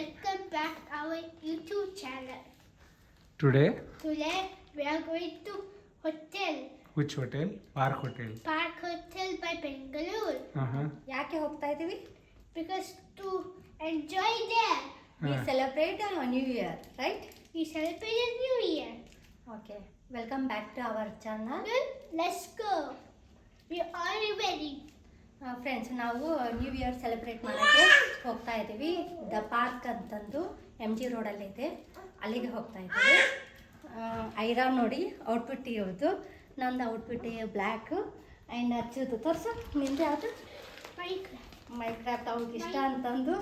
welcome back our YouTube channel. Today we are going to hotel. which hotel? Park Hotel. Park Hotel by Bangalore. ಯಾಕೆ ಹೋಗ್ತಾ ಇದೀವಿ? Because to enjoy there. We celebrate New Year, right? We celebrate New Year. Okay. Welcome back to our channel. Let's go. We are ready. Friends, ನಾವು new year celebrate ಮಾಡೋಕ್ಕೆ ಹೋಗ್ತಾ ಇದ್ದೀವಿ. The park ಅಂತಂದು MG ರೋಡಲ್ಲಿದೆ, ಅಲ್ಲಿಗೆ ಹೋಗ್ತಾ ಇದ್ದೀವಿ. ಐರಾ ನೋಡಿ outfit ಇರೋದು, ನಂದು ಔಟ್ಫಿಟ್ ಬ್ಲ್ಯಾಕು ಆ್ಯಂಡ್ ಅಚ್ಚುದು. ತೋರಿಸು, ನಿಂದು ಯಾವುದು? ಮೈಕ್ರಾಫ್ಟ್ ಅವ್ರಿಗೆ ಇಷ್ಟ ಅಂತಂದು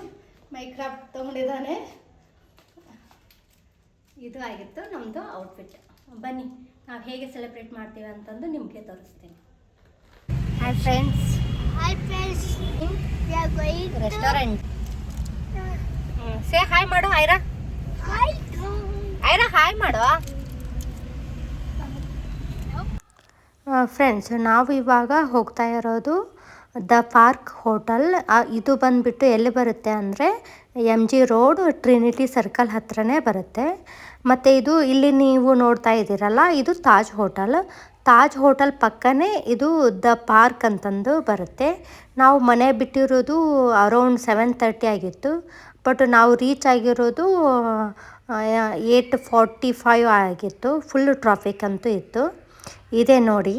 ಮೈಕ್ರಾಫ್ಟ್ ತೊಗೊಂಡಿದ್ದಾನೆ. ಇದು ಆಗಿತ್ತು ನಮ್ಮದು ಔಟ್ಫಿಟ್. ಬನ್ನಿ, ನಾವು ಹೇಗೆ ಸೆಲೆಬ್ರೇಟ್ ಮಾಡ್ತೀವಿ ಅಂತಂದು ನಿಮಗೆ ತೋರಿಸ್ತೀನಿ. Hi friends, We are going restaurant. Say hi ಮಾಡು ಐರಾ. ಐರಾ ಹಾಯ್ ಮಾಡು. ಫ್ರೆಂಡ್ಸ್, ನಾವು ಇವಾಗ ಹೋಗ್ತಾ ಇರೋದು ದ ಪಾರ್ಕ್ ಹೋಟೆಲ್. ಇದು ಬಂದುಬಿಟ್ಟು ಎಲ್ಲಿ ಬರುತ್ತೆ ಅಂದರೆ MG ರೋಡ್ ಟ್ರಿನಿಟಿ ಸರ್ಕಲ್ ಹತ್ರನೇ ಬರುತ್ತೆ. ಮತ್ತು ಇದು ಇಲ್ಲಿ ನೀವು ನೋಡ್ತಾ ಇದ್ದೀರಲ್ಲ, ಇದು ತಾಜ್ ಹೋಟೆಲ್. ತಾಜ್ ಹೋಟೆಲ್ ಪಕ್ಕನೇ ಇದು ದ ಪಾರ್ಕ್ ಅಂತಂದು ಬರುತ್ತೆ. ನಾವು ಮನೆ ಬಿಟ್ಟಿರೋದು ಅರೌಂಡ್ 7:30 ಆಗಿತ್ತು, ಬಟ್ ನಾವು ರೀಚ್ ಆಗಿರೋದು 8:45 ಆಗಿತ್ತು. ಫುಲ್ ಟ್ರಾಫಿಕ್ ಅಂತೂ ಇತ್ತು. ಇದೇ ನೋಡಿ,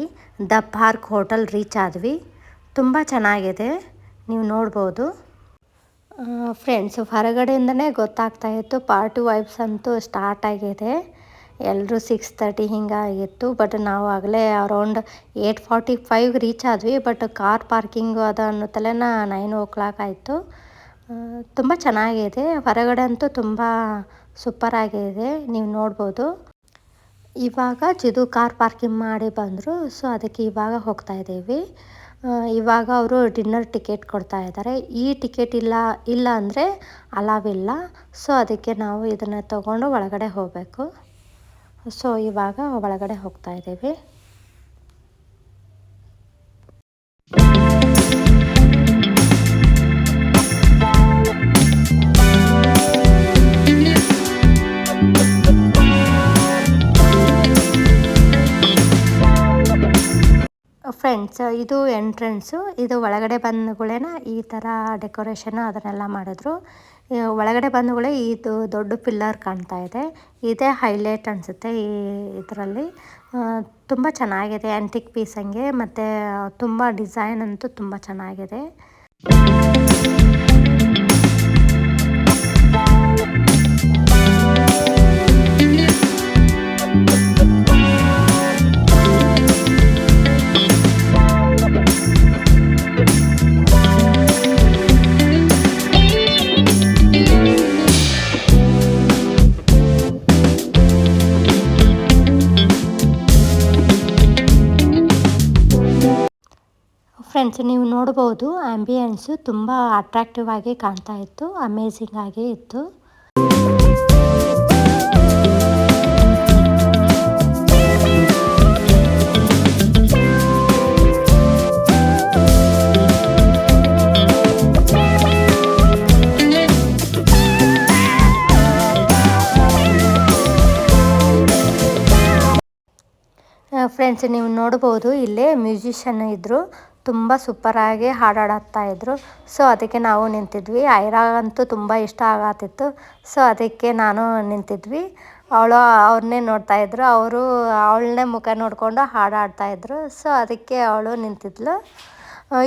ದ ಪಾರ್ಕ್ ಹೋಟೆಲ್ ರೀಚ್ ಆದ್ವಿ. ತುಂಬ ಚೆನ್ನಾಗಿದೆ, ನೀವು ನೋಡ್ಬೋದು. ಫ್ರೆಂಡ್ಸ್, ಹೊರಗಡೆಯಿಂದನೇ ಗೊತ್ತಾಗ್ತಾ ಇತ್ತು ಪಾರ್ಟಿ ವೈಬ್ಸ್ ಅಂತೂ ಸ್ಟಾರ್ಟ್ ಆಗಿದೆ. ಎಲ್ಲರೂ 6:30 ಹಿಂಗಾಗಿತ್ತು, ಬಟ್ ನಾವು ಆಗಲೇ ಅರೌಂಡ್ 8:45 ರೀಚ್ ಆದ್ವಿ. ಬಟ್ ಕಾರ್ ಪಾರ್ಕಿಂಗು ಅದು ಅನ್ನೋ ತಲೆನ 9 o'clock ಆಯಿತು. ತುಂಬ ಚೆನ್ನಾಗಿದೆ, ಹೊರಗಡೆ ಅಂತೂ ತುಂಬ ಸೂಪರಾಗಿದೆ, ನೀವು ನೋಡ್ಬೋದು. ಇವಾಗ ಜಿದು ಕಾರ್ ಪಾರ್ಕಿಂಗ್ ಮಾಡಿ ಬಂದರು, ಸೊ ಅದಕ್ಕೆ ಇವಾಗ ಹೋಗ್ತಾ ಇದ್ದೀವಿ. ಇವಾಗ ಅವರು ಡಿನ್ನರ್ ಟಿಕೆಟ್ ಕೊಡ್ತಾ ಇದ್ದಾರೆ. ಈ ಟಿಕೆಟ್ ಇಲ್ಲ ಅಂದರೆ ಅಲಾವಿಲ್ಲ, ಸೊ ಅದಕ್ಕೆ ನಾವು ಇದನ್ನು ತಗೊಂಡು ಒಳಗಡೆ ಹೋಗಬೇಕು. ಸೊ ಇವಾಗ ಒಳಗಡೆ ಹೋಗ್ತಾ ಇದ್ದೀವಿ. ಫ್ರೆಂಡ್ಸ್, ಇದು ಎಂಟ್ರೆನ್ಸು. ಇದು ಒಳಗಡೆ ಬಂದಗಳೇನ ಈ ಥರ ಡೆಕೋರೇಷನ್ ಅದನ್ನೆಲ್ಲ ಮಾಡಿದ್ರು. ಒಳಗಡೆ ಬಂದಗಳೇ ಇದು ದೊಡ್ಡ ಪಿಲ್ಲರ್ ಕಾಣ್ತಾ ಇದೆ, ಇದೇ ಹೈಲೈಟ್ ಅನಿಸುತ್ತೆ ಈ ಇದರಲ್ಲಿ. ತುಂಬ ಚೆನ್ನಾಗಿದೆ, ಆ್ಯಂಟಿಕ್ ಪೀಸ್ ಹಂಗೆ, ಮತ್ತು ತುಂಬ ಡಿಸೈನ್ ಅಂತೂ ತುಂಬ ಚೆನ್ನಾಗಿದೆ. ಫ್ರೆಂಡ್ಸ್, ನೀವು ನೋಡ್ಬೋದು ಆ್ಯಂಬಿಯನ್ಸು ತುಂಬ ಅಟ್ರಾಕ್ಟಿವ್ ಆಗಿ ಕಾಣ್ತಾ ಇತ್ತು, ಅಮೇಝಿಂಗ್ ಆಗಿ ಇತ್ತು. ಫ್ರೆಂಡ್ಸ್, ನೀವು ನೋಡ್ಬೋದು ಇಲ್ಲೇ ಮ್ಯೂಸಿಷಿಯನ್ ಇದ್ದರು, ತುಂಬ ಸೂಪರಾಗಿ ಹಾಡಾಡ್ತಾ ಇದ್ರು. ಸೊ ಅದಕ್ಕೆ ನಾವು ನಿಂತಿದ್ವಿ. ಐರಾ ಅಂತೂ ತುಂಬ ಇಷ್ಟ ಆಗತ್ತಿತ್ತು, ಸೊ ಅದಕ್ಕೆ ನಾನು ನಿಂತಿದ್ವಿ. ಅವ್ರನ್ನೇ ನೋಡ್ತಾ ಇದ್ರು, ಅವರು ಅವಳನ್ನೇ ಮುಖ ನೋಡಿಕೊಂಡು ಹಾಡಾಡ್ತಾಯಿದ್ರು. ಸೊ ಅದಕ್ಕೆ ಅವಳು ನಿಂತಿದ್ಲು.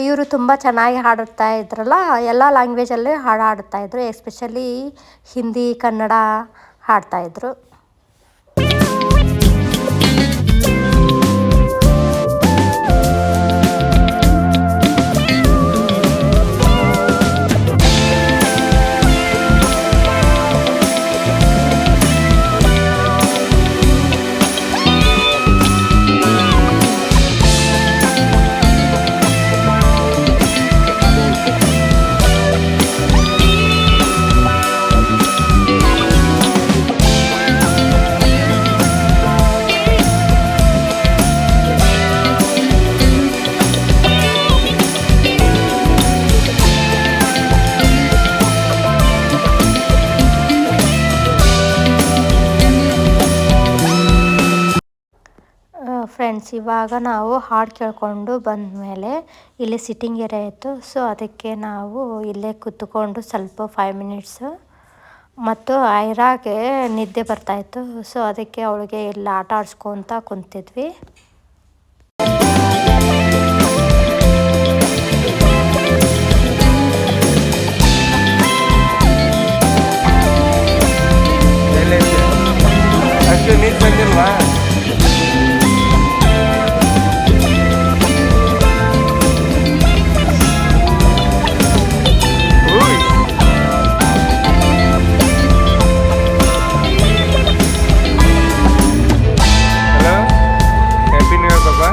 ಇವರು ತುಂಬ ಚೆನ್ನಾಗಿ ಹಾಡುತ್ತಾ ಇದ್ರಲ್ಲ, ಎಲ್ಲ ಲ್ಯಾಂಗ್ವೇಜಲ್ಲಿ ಹಾಡಾಡ್ತಾಯಿದ್ರು, ಎಸ್ಪೆಷಲಿ ಹಿಂದಿ, ಕನ್ನಡ ಹಾಡ್ತಾಯಿದ್ರು. ಫ್ರೆಂಡ್ಸ್, ಇವಾಗ ನಾವು ಹಾಡು ಕೇಳ್ಕೊಂಡು ಬಂದಮೇಲೆ ಇಲ್ಲಿ ಸಿಟ್ಟಿಂಗ್ ಏರಿಯಾ ಇತ್ತು. ಸೊ ಅದಕ್ಕೆ ನಾವು ಇಲ್ಲೇ ಕೂತ್ಕೊಂಡು ಸ್ವಲ್ಪ 5 ಮಿನಿಟ್ಸು. ಮತ್ತು ಐರಾಗೆ ನಿದ್ದೆ ಬರ್ತಾಯಿತ್ತು. ಸೊ ಅದಕ್ಕೆ ಅವಳಿಗೆ ಇಲ್ಲಿ ಆಟ ಆಡಿಸ್ಕೊತ ಕುಂತಿದ್ವಿ. ಅಷ್ಟು ನೀರು ಬಂದಿಲ್ವಾ? ಹಲೋ, ಹ್ಯಾಪಿ ನ್ಯೂ ಇಯರ್ ಬಾಬಾ.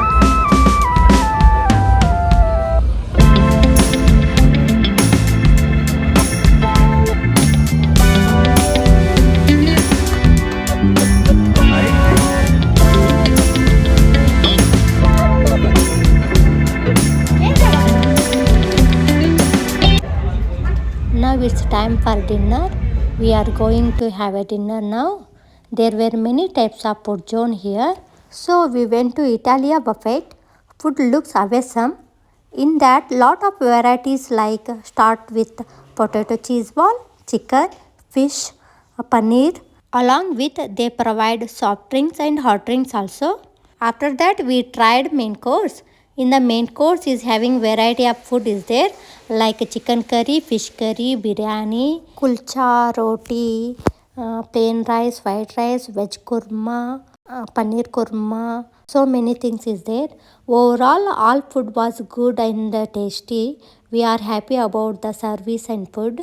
Now it's time for dinner. We are going to have a dinner now. There were many types of food zone here. So we went to Italia buffet. Food looks awesome. In that, lot of varieties like start with potato cheese ball, chicken, fish, paneer. Along with they provide soft drinks and hot drinks also. After that we tried main course. In the main course is having variety of food is there like chicken curry, fish curry, biryani, kulcha, roti, plain rice, white rice, veg kurma, paneer kurma. So many things is there. Overall all food was good and tasty. We are happy about the service and food.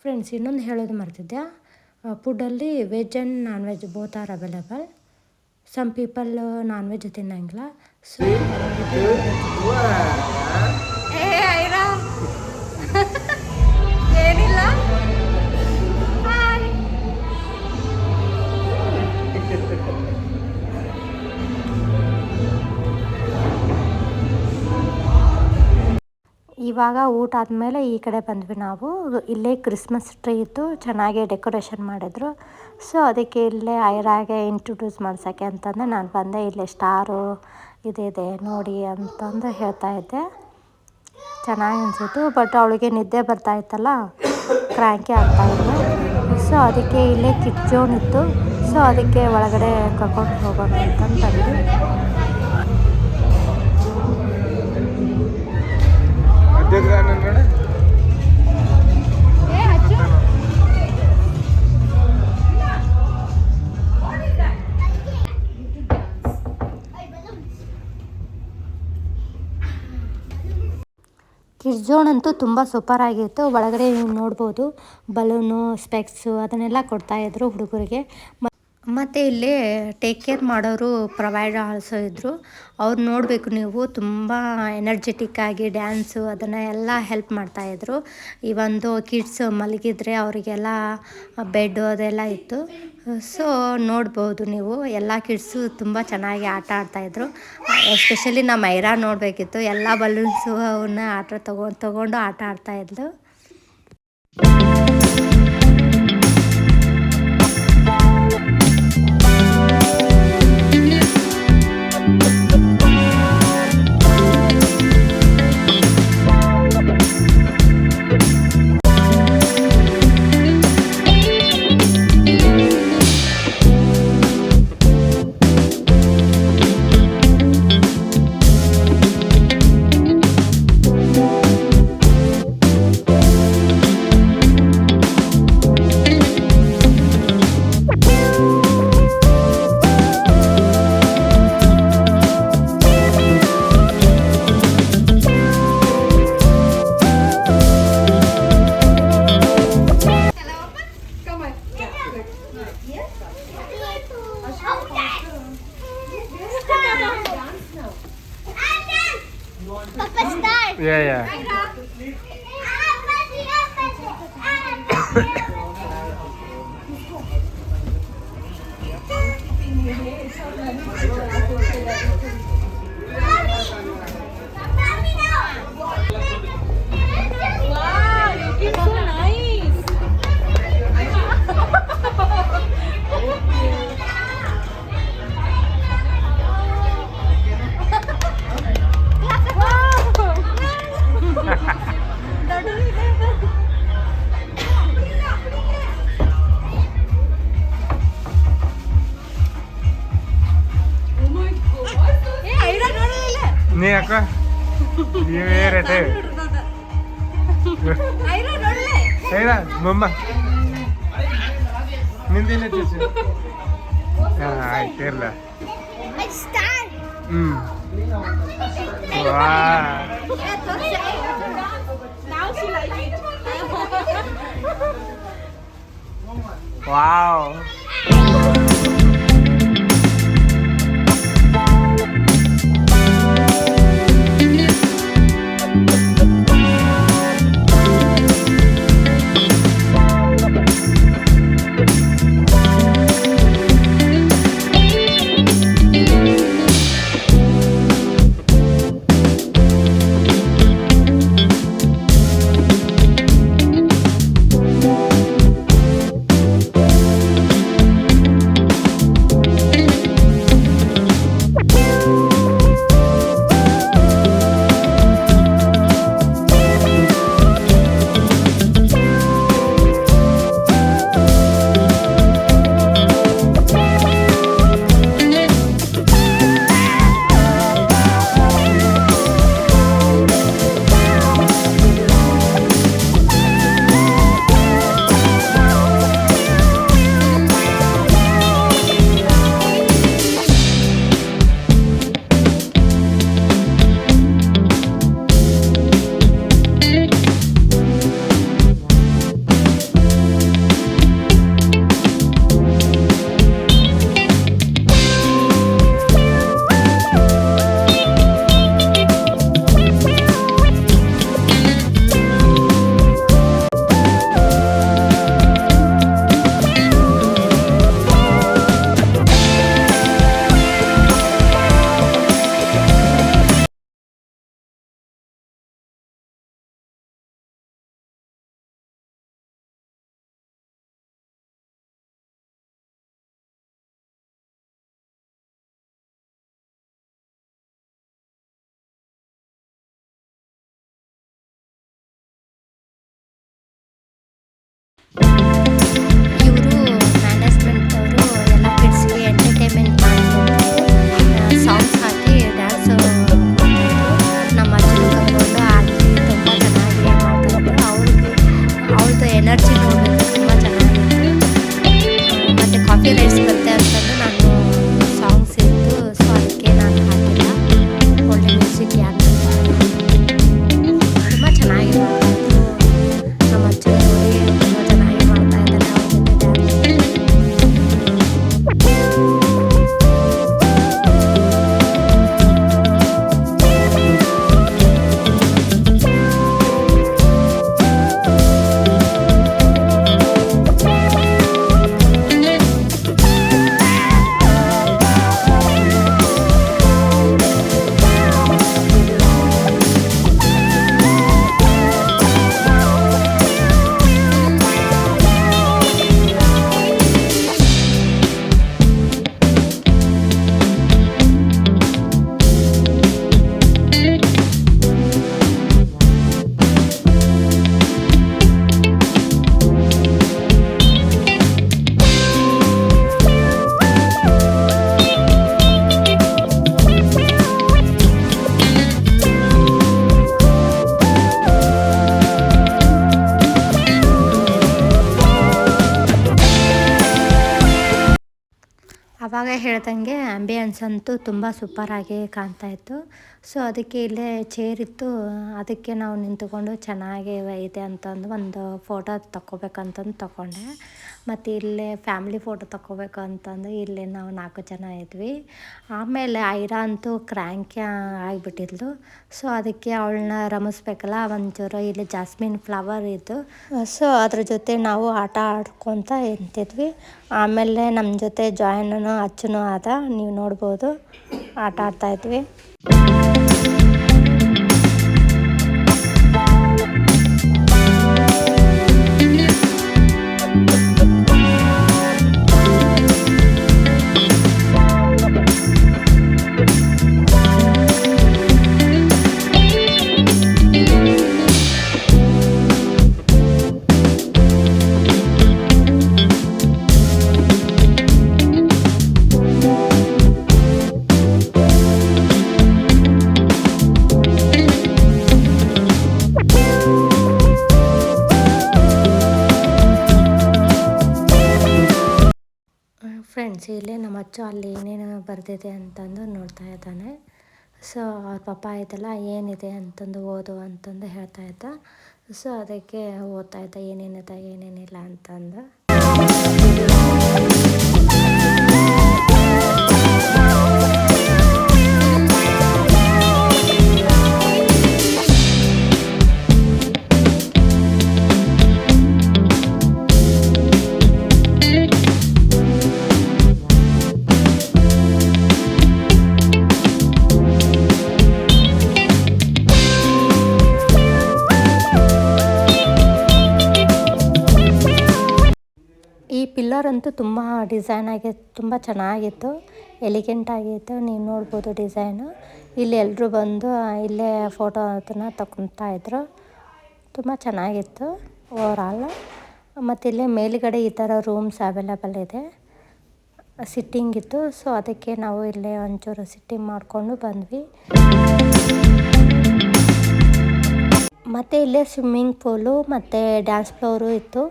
Friends, ಇನ್ನೊಂದು ಹೇಳೋದು ಮರ್ತಿದ್ದೆ. ಫುಡ್ಡಲ್ಲಿ veg and non veg both are available. Some people non veg ತಿನ್ನಂಗಿಲ್ಲ. So ಏನಿಲ್ಲ. ಇವಾಗ ಊಟ ಆದಮೇಲೆ ಈ ಕಡೆ ಬಂದ್ವಿ ನಾವು. ಇಲ್ಲೇ ಕ್ರಿಸ್ಮಸ್ ಟ್ರೀ ಇತ್ತು, ಚೆನ್ನಾಗಿ ಡೆಕೋರೇಷನ್ ಮಾಡಿದ್ರು. ಸೊ ಅದಕ್ಕೆ ಇಲ್ಲೇ ಐರಾಗೆ ಇಂಟ್ರೊಡ್ಯೂಸ್ ಮಾಡ್ಸೋಕ್ಕೆ ಅಂತಂದು ನಾನು ಬಂದೆ. ಇಲ್ಲೇ ಸ್ಟಾರು ಇದೆ ನೋಡಿ ಅಂತಂದು ಹೇಳ್ತಾ ಇದ್ದೆ. ಚೆನ್ನಾಗಿ ಅನಿಸಿತ್ತು. ಬಟ್ ಅವಳಿಗೆ ನಿದ್ದೆ ಬರ್ತಾಯಿತ್ತಲ್ಲ, ಕ್ರ್ಯಾಂಕಿ ಆಗ್ತಾಯಿದ್ರು. ಸೊ ಅದಕ್ಕೆ ಇಲ್ಲೇ ಕಿಡ್ ಝೋನ್ ಇತ್ತು. ಸೊ ಅದಕ್ಕೆ ಒಳಗಡೆ ಕರ್ಕೊಂಡು ಹೋಗೋಣ ಅಂತಂದು ಕಿಡ್ಸ್ ಝೋನ್ ಅಂತೂ ತುಂಬ ಸೂಪರಾಗಿತ್ತು. ಒಳಗಡೆ ನೀವು ನೋಡ್ಬೋದು ಬಲೂನು, ಸ್ಪೆಕ್ಸು ಅದನ್ನೆಲ್ಲ ಕೊಡ್ತಾಯಿದ್ರು ಹುಡುಗರಿಗೆ. ಮತ್ತು ಇಲ್ಲಿ ಟೇಕ್ ಕೇರ್ ಮಾಡೋರು ಪ್ರೊವೈಡ್ ಆಲ್ಸೋ ಇದ್ದರು. ಅವ್ರು ನೋಡಬೇಕು ನೀವು, ತುಂಬ ಎನರ್ಜೆಟಿಕ್ಕಾಗಿ ಡ್ಯಾನ್ಸು ಅದನ್ನು ಎಲ್ಲ ಹೆಲ್ಪ್ ಮಾಡ್ತಾಯಿದ್ರು. ಈ ಒಂದು ಕಿಡ್ಸ್ ಮಲಗಿದ್ರೆ ಅವರಿಗೆಲ್ಲ ಬೆಡ್ಡು ಅದೆಲ್ಲ ಇತ್ತು. ಸೊ ನೋಡ್ಬೋದು ನೀವು, ಎಲ್ಲ ಕಿಡ್ಸು ತುಂಬ ಚೆನ್ನಾಗಿ ಆಟ ಆಡ್ತಾಯಿದ್ರು. ಎಸ್ಪೆಷಲಿ ನಮ್ಮ ಐರಾ ನೋಡಬೇಕಿತ್ತು, ಎಲ್ಲ ಬಲೂನ್ಸು ಅವನ್ನ ತೊಗೊಂಡು ಆಟ ಆಡ್ತಾಯಿದ್ಲು. Papa, start. Yeah. Wow, looking so nice. ನೀ ಅಕ್ಕ ನೀವೇ ರೇಟೆ ಐರಾ ಮಮ್ಮ ನಿಂದೇನೆ ಚೀಸು ಆಯ್ತು ಇರಲ್ಲ. Let's start. Now she like it. Wow. ಆವಾಗ ಹೇಳ್ದಂಗೆ ಆಂಬಿಯನ್ಸ್ ಅಂತೂ ತುಂಬ ಸೂಪರಾಗಿ ಕಾಣ್ತಾಯಿತ್ತು. ಸೊ ಅದಕ್ಕೆ ಇಲ್ಲೇ ಚೇರ್ ಇತ್ತು, ಅದಕ್ಕೆ ನಾವು ನಿಂತುಕೊಂಡು ಚೆನ್ನಾಗಿ ಇದೆ ಅಂತಂದು ಒಂದು ಫೋಟೋ ತಗೋಬೇಕಂತಂದು ತಗೊಂಡೆ. ಮತ್ತು ಇಲ್ಲೇ ಫ್ಯಾಮ್ಲಿ ಫೋಟೋ ತಗೋಬೇಕು ಅಂತಂದು ಇಲ್ಲೇ ನಾವು 4 ಜನ ಇದ್ವಿ. ಆಮೇಲೆ ಐರಾ ಅಂತೂ ಕ್ರ್ಯಾಂಕಿ ಆಗಿಬಿಟ್ಟಿದ್ಲು. ಸೊ ಅದಕ್ಕೆ ಅವಳನ್ನ ರಮಿಸ್ಬೇಕಲ್ಲ, ಒಂಚೂರು ಇಲ್ಲಿ ಜಾಸ್ಮಿನ್ ಫ್ಲವರ್ ಇದ್ದು, ಸೊ ಅದ್ರ ಜೊತೆ ನಾವು ಆಟ ಆಡ್ಕೊತ ನಿಂತಿದ್ವಿ. ಆಮೇಲೆ ನಮ್ಮ ಜೊತೆ ಜಾಯ್ನೂ ಅಚ್ಚನೂ ಆದ, ನೀವು ನೋಡ್ಬೋದು ಆಟ ಆಡ್ತಾಯಿದ್ವಿ. ಫ್ರೆಂಡ್ಸ್, ಇಲ್ಲೇ ನಮ್ಮ ಅಚ್ಚು ಅಲ್ಲಿ ಏನೇನು ಬರೆದಿದೆ ಅಂತಂದು ನೋಡ್ತಾ ಇದ್ದಾನೆ. ಸೊ ಅವ್ರ ಪಾಪ ಆಯ್ತಲ್ಲ, ಏನಿದೆ ಅಂತಂದು ಓದು ಅಂತಂದು ಹೇಳ್ತಾ ಇದ್ದ. ಸೊ ಅದಕ್ಕೆ ಓದ್ತಾ ಇದ್ದ ಏನೇನಿದೆ ಏನೇನಿಲ್ಲ ಅಂತಂದು. ಈ ಪಿಲ್ಲರ್ ಅಂತೂ ತುಂಬ ಡಿಸೈನ್ ಆಗಿತ್ತು, ತುಂಬ ಚೆನ್ನಾಗಿತ್ತು, ಎಲಿಗೆಂಟ್ ಆಗಿತ್ತು. ನೀವು ನೋಡ್ಬೋದು ಡಿಸೈನು. ಇಲ್ಲಿ ಎಲ್ಲರೂ ಬಂದು ಇಲ್ಲೇ ಫೋಟೋ ಅದನ್ನು ತಗೊತಾ ಇದ್ರು. ತುಂಬ ಚೆನ್ನಾಗಿತ್ತು ಓವರಾಲ್. ಮತ್ತು ಇಲ್ಲೇ ಮೇಲುಗಡೆ ಈ ಥರ ರೂಮ್ಸ್ ಅವೈಲೇಬಲ್ ಇದೆ, ಸಿಟ್ಟಿಂಗ್ ಇತ್ತು. ಸೊ ಅದಕ್ಕೆ ನಾವು ಇಲ್ಲೇ ಒಂಚೂರು ಸಿಟ್ಟಿಂಗ್ ಮಾಡಿಕೊಂಡು ಬಂದ್ವಿ. ಮತ್ತು ಇಲ್ಲೇ ಸ್ವಿಮ್ಮಿಂಗ್ ಪೂಲು ಮತ್ತು ಡ್ಯಾನ್ಸ್ ಫ್ಲೋರು ಇತ್ತು.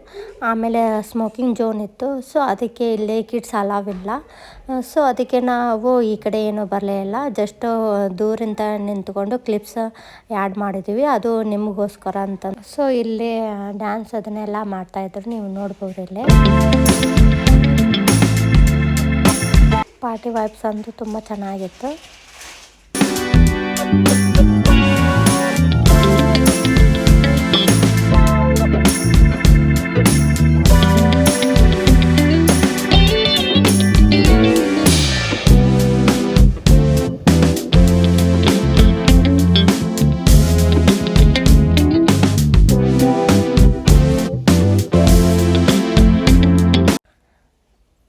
ಆಮೇಲೆ ಸ್ಮೋಕಿಂಗ್ ಝೋನ್ ಇತ್ತು. ಸೊ ಅದಕ್ಕೆ ಇಲ್ಲೇ ಕಿಡ್ಸ್ ಅಲಾವಿಲ್ಲ. ಸೊ ಅದಕ್ಕೆ ನಾವು ಈ ಕಡೆ ಏನೂ ಬರಲೇ ಇಲ್ಲ, ಜಸ್ಟ್ ದೂರಿಂದ ನಿಂತ್ಕೊಂಡು ಕ್ಲಿಪ್ಸ್ ಆ್ಯಡ್ ಮಾಡಿದ್ದೀವಿ, ಅದು ನಿಮಗೋಸ್ಕರ ಅಂತ. ಸೊ ಇಲ್ಲೇ ಡ್ಯಾನ್ಸ್ ಅದನ್ನೆಲ್ಲ ಮಾಡ್ತಾಯಿದ್ರು, ನೀವು ನೋಡ್ಬೋದು. ಇಲ್ಲೇ ಪಾರ್ಟಿ ವೈಬ್ಸ್ ಅಂತೂ ತುಂಬ ಚೆನ್ನಾಗಿತ್ತು.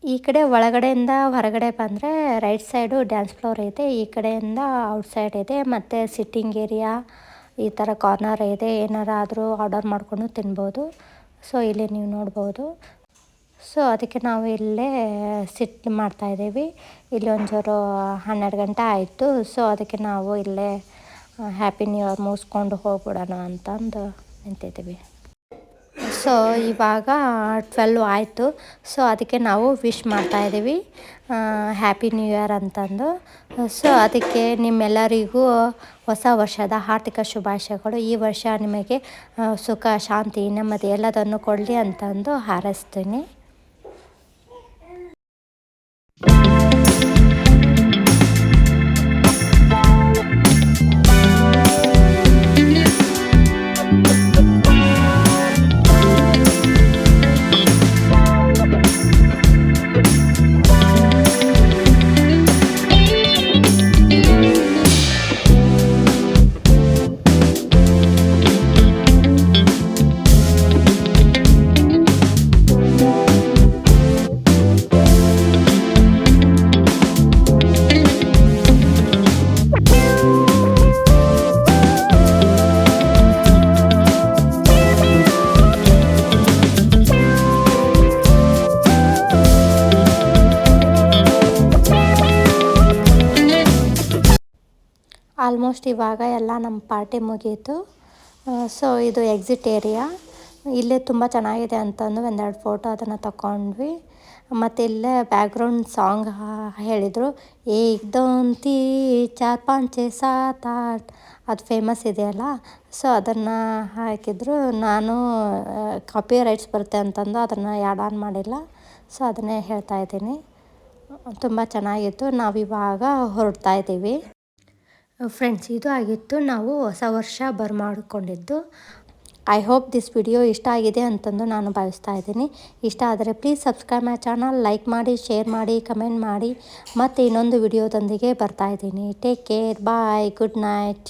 ಈ ಕಡೆ ಒಳಗಡೆಯಿಂದ ಹೊರಗಡೆ ಬಂದರೆ ರೈಟ್ ಸೈಡು ಡ್ಯಾನ್ಸ್ ಫ್ಲೋರ್ ಇದೆ, ಈ ಕಡೆಯಿಂದ ಔಟ್ಸೈಡ್ ಇದೆ. ಮತ್ತು ಸಿಟ್ಟಿಂಗ್ ಏರಿಯಾ ಈ ಥರ ಕಾರ್ನರ್ ಇದೆ, ಏನಾರಾದರೂ ಆರ್ಡರ್ ಮಾಡಿಕೊಂಡು ತಿನ್ಬೋದು. ಸೊ ಇಲ್ಲಿ ನೀವು ನೋಡ್ಬೋದು. ಸೊ ಅದಕ್ಕೆ ನಾವು ಇಲ್ಲೇ ಸಿಟ್ ಮಾಡ್ತಾಯಿದ್ದೀವಿ. ಇಲ್ಲಿ ಒಂಚೂರು 12 ಗಂಟೆ ಆಯಿತು. ಸೊ ಅದಕ್ಕೆ ನಾವು ಇಲ್ಲೇ ಹ್ಯಾಪಿ ನ್ಯೂ ಇಯರ್ ಮುಗಿಸ್ಕೊಂಡು ಹೋಗ್ಬಿಡೋಣ ಅಂತಂದು ನಿಂತಿದ್ದೀವಿ. ಸೊ ಇವಾಗ 12 ಆಯಿತು. ಸೊ ಅದಕ್ಕೆ ನಾವು ವಿಶ್ ಮಾಡ್ತಾಯಿದ್ದೀವಿ ಹ್ಯಾಪಿ ನ್ಯೂ ಇಯರ್ ಅಂತಂದು. ಸೊ ಅದಕ್ಕೆ ನಿಮ್ಮೆಲ್ಲರಿಗೂ ಹೊಸ ವರ್ಷದ ಆರ್ಥಿಕ ಶುಭಾಶಯಗಳು. ಈ ವರ್ಷ ನಿಮಗೆ ಸುಖ, ಶಾಂತಿ, ನೆಮ್ಮದಿ ಎಲ್ಲದನ್ನು ಕೊಡಲಿ ಅಂತಂದು ಹಾರೈಸ್ತೀನಿ. ಆಲ್ಮೋಸ್ಟ್ ಇವಾಗ ಎಲ್ಲ ನಮ್ಮ ಪಾರ್ಟಿ ಮುಗೀತು. ಸೊ ಇದು ಎಕ್ಸಿಟ್ ಏರಿಯಾ. ಇಲ್ಲೇ ತುಂಬ ಚೆನ್ನಾಗಿದೆ ಅಂತಂದು ಒಂದೆರಡು ಫೋಟೋ ಅದನ್ನು ತಗೊಂಡ್ವಿ. ಮತ್ತು ಇಲ್ಲೇ ಬ್ಯಾಕ್ಗ್ರೌಂಡ್ ಸಾಂಗ್ ಹೇಳಿದರು, ಏಕ್ ದೋನ್ ತೀ ಚಾರ್ ಪಾಂಚ್ ಛೇ ಸಾತ್ ಆಟ್, ಅದು ಫೇಮಸ್ ಇದೆಯಲ್ಲ, ಸೊ ಅದನ್ನು ಹಾಕಿದ್ರು. ನಾನು ಕಾಪಿ ರೈಟ್ಸ್ ಬರುತ್ತೆ ಅಂತಂದು ಅದನ್ನು ಆ್ಯಡ್ ಆನ್ ಮಾಡಿಲ್ಲ, ಸೊ ಅದನ್ನೇ ಹೇಳ್ತಾ ಇದ್ದೀನಿ. ತುಂಬ ಚೆನ್ನಾಗಿತ್ತು. ನಾವಿವಾಗ ಹೊರಡ್ತಾ ಇದ್ದೀವಿ ಫ್ರೆಂಡ್ಸ್. ಇದು ಆಗಿತ್ತು ನಾವು ಹೊಸ ವರ್ಷ ಬರಮಾಡಿಕೊಂಡಿದ್ದು. ಐ ಹೋಪ್ ದಿಸ್ ವಿಡಿಯೋ ಇಷ್ಟ ಆಗಿದೆ ಅಂತಂದು ನಾನು ಭಾವಿಸ್ತಾ ಇದ್ದೀನಿ. ಇಷ್ಟ ಆದರೆ please subscribe my channel, like ಮಾಡಿ, ಶೇರ್ ಮಾಡಿ, ಕಮೆಂಟ್ ಮಾಡಿ. ಮತ್ತು ಇನ್ನೊಂದು ವಿಡಿಯೋದೊಂದಿಗೆ ಬರ್ತಾ ಇದ್ದೀನಿ. ಟೇಕ್ ಕೇರ್, ಬಾಯ್, ಗುಡ್ ನೈಟ್.